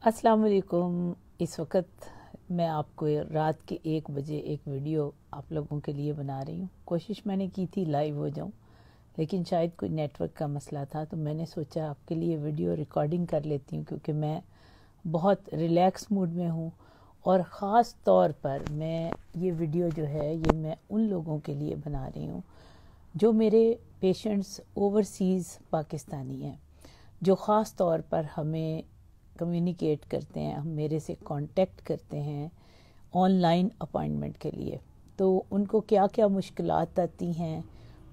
अस्सलाम वालेकुम। इस वक्त मैं आपको रात के 1 बजे एक वीडियो आप लोगों के लिए बना रही हूँ। कोशिश मैंने की थी लाइव हो जाऊँ, लेकिन शायद कोई नेटवर्क का मसला था, तो मैंने सोचा आपके लिए वीडियो रिकॉर्डिंग कर लेती हूँ, क्योंकि मैं बहुत रिलैक्स मूड में हूँ। और ख़ास तौर पर मैं ये वीडियो जो है ये मैं उन लोगों के लिए बना रही हूँ जो मेरे पेशेंट्स ओवरसीज़ पाकिस्तानी हैं, जो ख़ास तौर पर हमें कम्युनिकेट करते हैं, हम मेरे से कांटेक्ट करते हैं ऑनलाइन अपॉइंटमेंट के लिए। तो उनको क्या क्या मुश्किलात आती हैं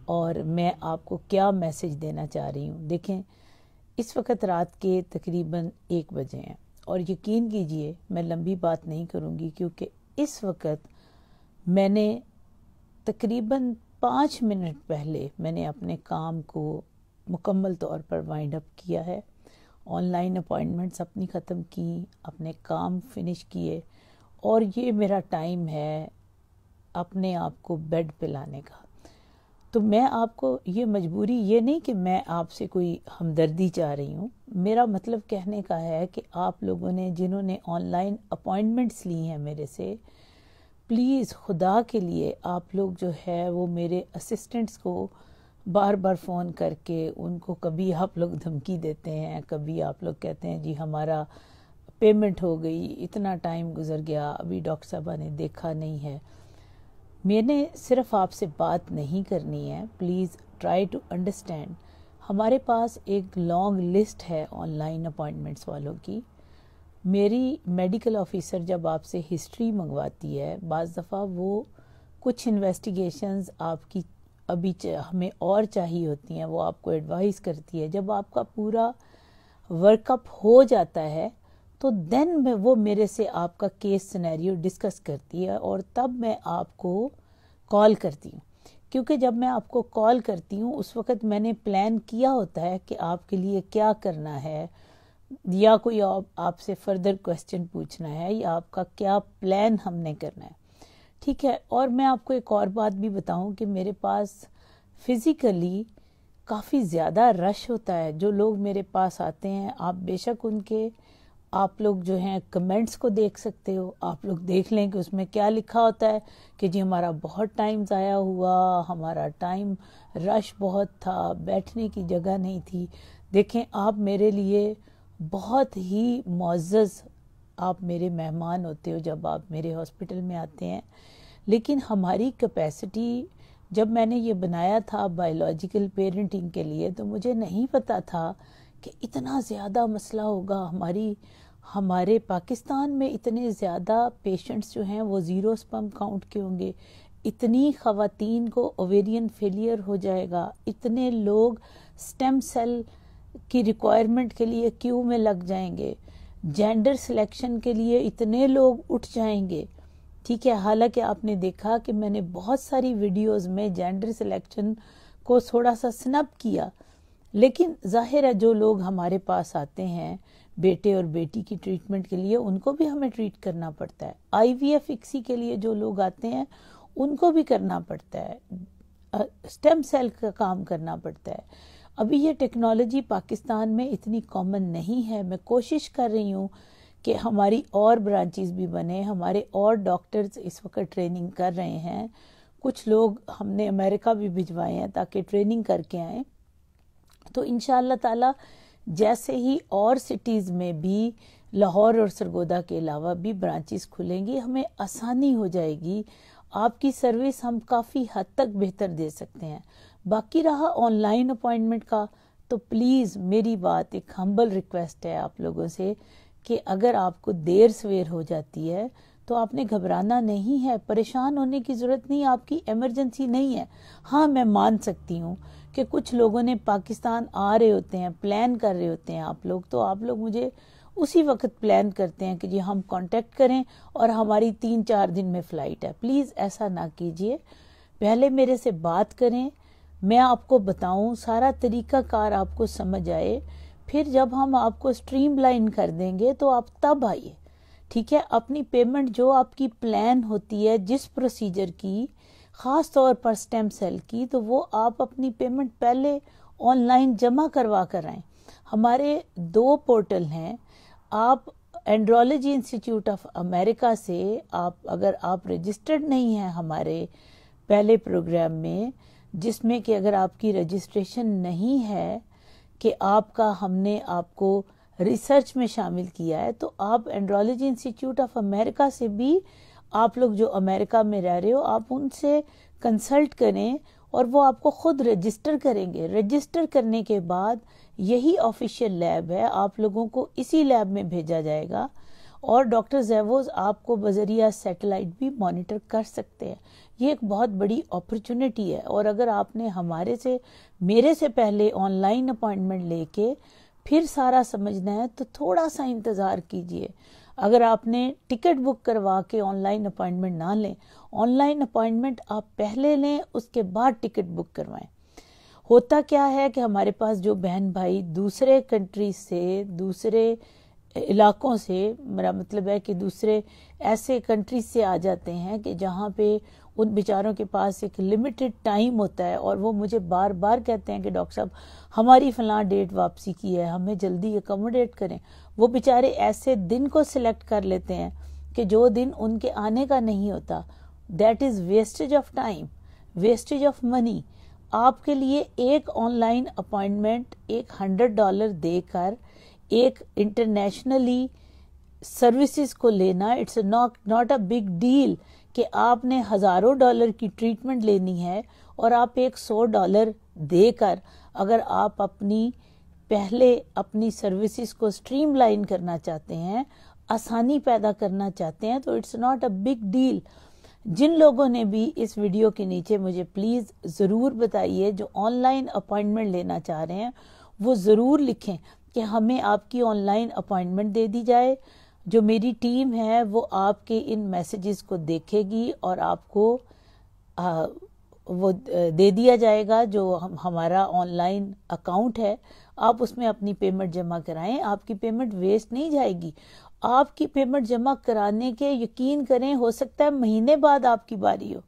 और मैं आपको क्या मैसेज देना चाह रही हूँ। देखें, इस वक्त रात के तकरीबन 1 बजे हैं और यकीन कीजिए मैं लंबी बात नहीं करूँगी, क्योंकि इस वक्त मैंने तकरीबन 5 मिनट पहले मैंने अपने काम को मुकम्मल तौर पर वाइंड अप किया है। ऑनलाइन अपॉइंटमेंट्स अपनी ख़त्म की, अपने काम फिनिश किए, और ये मेरा टाइम है अपने आप को बेड पे लाने का। तो मैं आपको ये मजबूरी ये नहीं कि मैं आपसे कोई हमदर्दी चाह रही हूँ, मेरा मतलब कहने का है कि आप लोगों ने जिन्होंने ऑनलाइन अपॉइंटमेंट्स ली हैं मेरे से, प्लीज़ खुदा के लिए आप लोग जो है वो मेरे असिस्टेंट्स को बार बार फ़ोन करके उनको, कभी आप लोग धमकी देते हैं, कभी आप लोग कहते हैं जी हमारा पेमेंट हो गई, इतना टाइम गुजर गया, अभी डॉक्टर साहबा ने देखा नहीं है। मैंने सिर्फ आपसे बात नहीं करनी है, प्लीज़ ट्राई टू अंडरस्टैंड। हमारे पास एक लॉन्ग लिस्ट है ऑनलाइन अपॉइंटमेंट्स वालों की। मेरी मेडिकल ऑफिसर जब आपसे हिस्ट्री मंगवाती है, बाज़ दफ़ा वो कुछ इन्वेस्टिगेशंस आपकी अभी हमें और चाहिए होती हैं, वो आपको एडवाइस करती है। जब आपका पूरा वर्कअप हो जाता है तो देन वो मेरे से आपका केस सिनेरियो डिस्कस करती है, और तब मैं आपको कॉल करती हूँ। क्योंकि जब मैं आपको कॉल करती हूँ उस वक़्त मैंने प्लान किया होता है कि आपके लिए क्या करना है, या कोई आपसे फर्दर क्वेश्चन पूछना है, या आपका क्या प्लान हमने करना है। ठीक है। और मैं आपको एक और बात भी बताऊं कि मेरे पास फिज़िकली काफ़ी ज़्यादा रश होता है। जो लोग मेरे पास आते हैं, आप बेशक उनके, आप लोग जो हैं कमेंट्स को देख सकते हो, आप लोग देख लें कि उसमें क्या लिखा होता है कि जी हमारा बहुत टाइम ज़ाया हुआ, हमारा टाइम, रश बहुत था, बैठने की जगह नहीं थी। देखें, आप मेरे लिए बहुत ही मुअज़्ज़ज़, आप मेरे मेहमान होते हो जब आप मेरे हॉस्पिटल में आते हैं। लेकिन हमारी कैपेसिटी, जब मैंने ये बनाया था बायोलॉजिकल पेरेंटिंग के लिए, तो मुझे नहीं पता था कि इतना ज़्यादा मसला होगा। हमारे पाकिस्तान में इतने ज़्यादा पेशेंट्स जो हैं वो ज़ीरो स्पर्म काउंट के होंगे, इतनी ख़वातीन को ओवेरियन फेलियर हो जाएगा, इतने लोग स्टेम सेल की रिक्वायरमेंट के लिए क्यू में लग जाएंगे, जेंडर सिलेक्शन के लिए इतने लोग उठ जाएंगे। ठीक है। हालांकि आपने देखा कि मैंने बहुत सारी वीडियोस में जेंडर सिलेक्शन को थोड़ा सा स्नब किया, लेकिन जाहिर है जो लोग हमारे पास आते हैं बेटे और बेटी की ट्रीटमेंट के लिए, उनको भी हमें ट्रीट करना पड़ता है। IVF इक्सी के लिए जो लोग आते हैं उनको भी करना पड़ता है, स्टेम सेल का काम करना पड़ता है। अभी ये टेक्नोलॉजी पाकिस्तान में इतनी कॉमन नहीं है। मैं कोशिश कर रही हूँ कि हमारी और ब्रांचेस भी बने, हमारे और डॉक्टर्स इस वक्त ट्रेनिंग कर रहे हैं, कुछ लोग हमने अमेरिका भी भिजवाए हैं ताकि ट्रेनिंग करके आए। तो इंशाअल्लाह ताला जैसे ही और सिटीज़ में भी, लाहौर और सरगोदा के अलावा भी ब्रांचेस खुलेंगी, हमें आसानी हो जाएगी, आपकी सर्विस हम काफ़ी हद तक बेहतर दे सकते हैं। बाकी रहा ऑनलाइन अपॉइंटमेंट का, तो प्लीज़ मेरी बात, एक हम्बल रिक्वेस्ट है आप लोगों से कि अगर आपको देर सवेर हो जाती है तो आपने घबराना नहीं है, परेशान होने की ज़रूरत नहीं, आपकी इमरजेंसी नहीं है। हाँ, मैं मान सकती हूँ कि कुछ लोगों ने पाकिस्तान आ रहे होते हैं, प्लान कर रहे होते हैं आप लोग, तो आप लोग मुझे उसी वक्त प्लान करते हैं कि जी हम कांटेक्ट करें और हमारी 3-4 दिन में फ़्लाइट है। प्लीज़ ऐसा ना कीजिए, पहले मेरे से बात करें, मैं आपको बताऊं, सारा तरीक़ाकार आपको समझ आए, फिर जब हम आपको स्ट्रीमलाइन कर देंगे तो आप तब आइए। ठीक है। अपनी पेमेंट जो आपकी प्लान होती है जिस प्रोसीजर की, ख़ास तौर पर स्टेम सेल की, तो वो आप अपनी पेमेंट पहले ऑनलाइन जमा करवा कर आएँ। हमारे 2 पोर्टल हैं, आप एंड्रोलॉजी इंस्टीट्यूट ऑफ अमेरिका से अगर आप रजिस्टर्ड नहीं हैं हमारे पहले प्रोग्राम में, जिसमें कि अगर आपकी रजिस्ट्रेशन नहीं है कि हमने आपको रिसर्च में शामिल किया है, तो आप एंड्रोलॉजी इंस्टीट्यूट ऑफ अमेरिका से भी, आप लोग जो अमेरिका में रह रहे हो, आप उनसे कंसल्ट करें और वो आपको खुद रजिस्टर करेंगे। रजिस्टर करने के बाद यही ऑफिशियल लैब है, आप लोगों को इसी लैब में भेजा जाएगा और डॉक्टर ज़ैवोज़ आपको बजरिया सैटेलाइट भी मॉनिटर कर सकते हैं। ये एक बहुत बड़ी अपॉर्चुनिटी है। और अगर आपने मेरे से पहले ऑनलाइन अपॉइंटमेंट लेके फिर सारा समझना है तो थोड़ा सा इंतज़ार कीजिए। अगर आपने टिकट बुक करवा के ऑनलाइन अपॉइंटमेंट ना लें, ऑनलाइन अपॉइंटमेंट आप पहले लें, उसके बाद टिकट बुक करवाएं। होता क्या है कि हमारे पास जो बहन भाई दूसरे कंट्री से, दूसरे इलाकों से, मेरा मतलब है कि दूसरे ऐसे कंट्री से आ जाते हैं कि जहाँ पे उन बेचारों के पास एक लिमिटेड टाइम होता है और वो मुझे बार बार कहते हैं कि डॉक्टर साहब हमारी फलां डेट वापसी की है, हमें जल्दी अकोमोडेट करें। वो बेचारे ऐसे दिन को सिलेक्ट कर लेते हैं कि जो दिन उनके आने का नहीं होता। That is wastage of time, wastage of money. आपके लिए एक ऑनलाइन अपॉइंटमेंट $100 देकर एक इंटरनेशनली सर्विसेज को लेना, it's not a big deal कि आपने हज़ारों डॉलर की ट्रीटमेंट लेनी है और आप $100 देकर अगर आप पहले अपनी सर्विसेज को स्ट्रीमलाइन करना चाहते हैं, आसानी पैदा करना चाहते हैं, तो it's not a big deal. जिन लोगों ने भी इस वीडियो के नीचे मुझे प्लीज़ ज़रूर बताइए, जो ऑनलाइन अपॉइंटमेंट लेना चाह रहे हैं, वो ज़रूर लिखें कि हमें आपकी ऑनलाइन अपॉइंटमेंट दे दी जाए। जो मेरी टीम है वो आपके इन मैसेजेस को देखेगी और आपको वो दे दिया जाएगा। जो हमारा ऑनलाइन अकाउंट है, आप उसमें अपनी पेमेंट जमा कराएं। आपकी पेमेंट वेस्ट नहीं जाएगी। आपकी पेमेंट जमा कराने के, यकीन करें, हो सकता है महीने बाद आपकी बारी हो।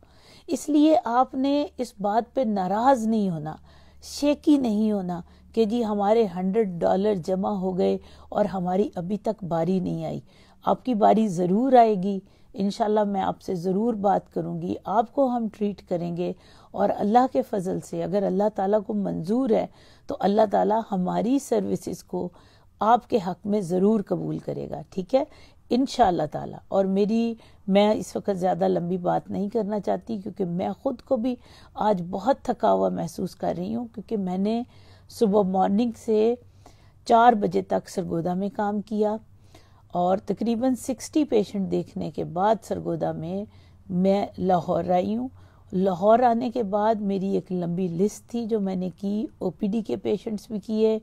इसलिए आपने इस बात पे नाराज़ नहीं होना, शेकी नहीं होना कि जी हमारे $100 जमा हो गए और हमारी अभी तक बारी नहीं आई। आपकी बारी ज़रूर आएगी। इंशाल्लाह मैं आपसे ज़रूर बात करूंगी, आपको हम ट्रीट करेंगे और अल्लाह के फजल से अगर अल्लाह ताला को मंजूर है तो अल्लाह ताला हमारी सर्विसेज को आपके हक में ज़रूर कबूल करेगा। ठीक है, इंशाअल्लाह ताला। और मैं इस वक्त ज़्यादा लंबी बात नहीं करना चाहती क्योंकि मैं ख़ुद को भी आज बहुत थका हुआ महसूस कर रही हूँ, क्योंकि मैंने सुबह मॉर्निंग से 4 बजे तक सरगोदा में काम किया और तकरीबन 60 पेशेंट देखने के बाद सरगोदा में मैं लाहौर आई हूँ। लाहौर आने के बाद मेरी एक लंबी लिस्ट थी जो मैंने की, ओपीडी के पेशेंट्स भी किए,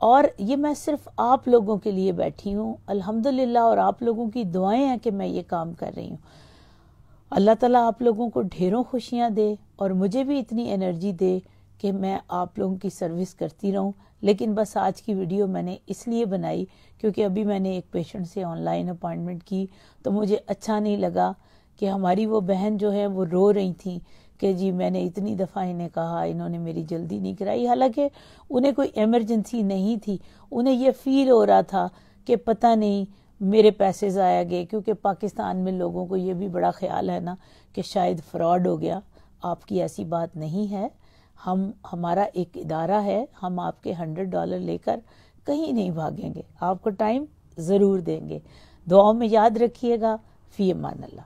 और ये मैं सिर्फ आप लोगों के लिए बैठी हूँ अल्हम्दुलिल्लाह। और आप लोगों की दुआएं हैं कि मैं ये काम कर रही हूँ। अल्लाह ताला आप लोगों को ढेरों खुशियाँ दे और मुझे भी इतनी एनर्जी दे कि मैं आप लोगों की सर्विस करती रहूं। लेकिन बस आज की वीडियो मैंने इसलिए बनाई क्योंकि अभी मैंने एक पेशेंट से ऑनलाइन अपॉइंटमेंट की तो मुझे अच्छा नहीं लगा कि हमारी वो बहन जो है वो रो रही थी कि जी मैंने इतनी दफ़ा इन्हें कहा, इन्होंने मेरी जल्दी नहीं कराई। हालांकि उन्हें कोई इमरजेंसी नहीं थी, उन्हें ये फील हो रहा था कि पता नहीं मेरे पैसे ज़ाया गए, क्योंकि पाकिस्तान में लोगों को ये भी बड़ा ख्याल है ना कि शायद फ्रॉड हो गया। आपकी ऐसी बात नहीं है। हमारा एक इदारा है, हम आपके $100 लेकर कहीं नहीं भागेंगे, आपको टाइम ज़रूर देंगे। दुआओं में याद रखिएगा। फ़ी अमान अल्लाह।